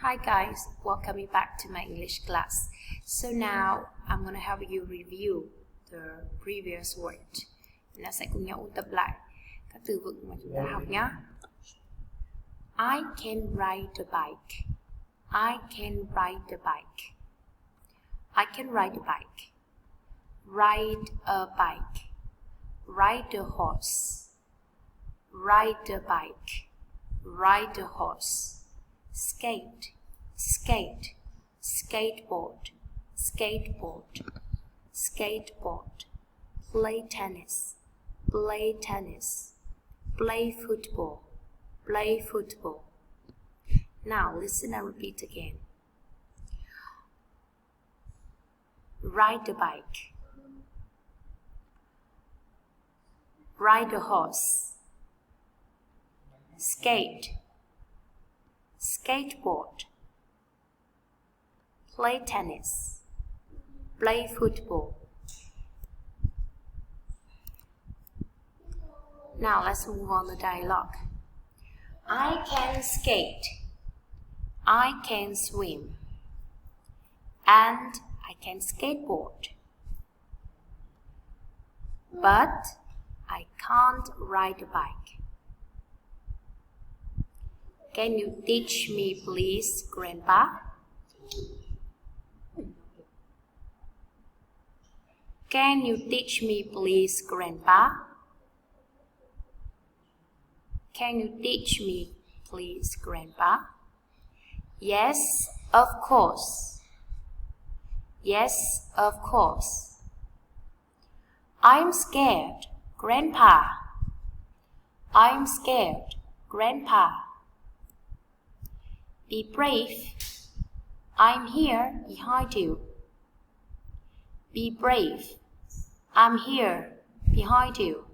Hi guys, welcome back to my English class. So now I'm going to help you review the previous word. Nó sẽ cùng nhau ôn tập lại các từ vựng mà chúng ta học nhé. I can ride a bike. I can ride a bike. I can ride a bike. Ride a bike. Ride a horse. Ride a bike. Ride a horse. Skate, skate, skateboard, skateboard, skateboard. Play tennis, play tennis. Play football, play football. Now listen and repeat again. Ride a bike. Ride a horse. Skate, skateboard. Play tennis. Play football. Now let's move on to dialogue. I can skate. I can swim. And I can skateboard. But I can't ride a bike. Can you teach me, please, Grandpa? Can you teach me, please, Grandpa? Can you teach me, please, Grandpa? Yes, of course. Yes, of course. I'm scared, Grandpa. I'm scared, Grandpa. Be brave. I'm here behind you. Be brave. I'm here behind you.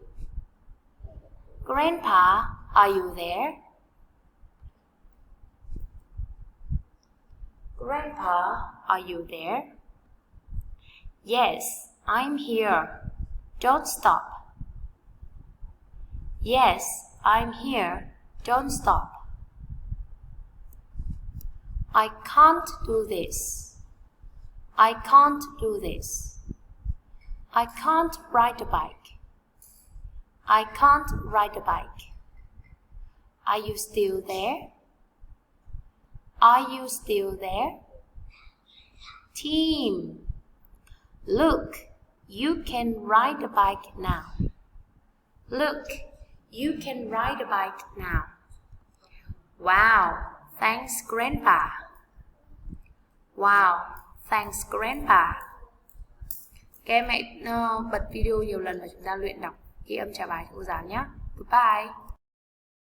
Grandpa, are you there? Grandpa, are you there? Yes, I'm here. Don't stop. Yes, I'm here. Don't stop. I can't do this. I can't do this. I can't ride a bike. I can't ride a bike. Are you still there? Are you still there? Team, look, you can ride a bike now. Look, you can ride a bike now. Wow, thanks, Grandpa. Wow, thanks, Grandpa. Các em hãy bật video nhiều lần và chúng ta luyện đọc ghi âm trả bài cho cô giáo nhé. Goodbye.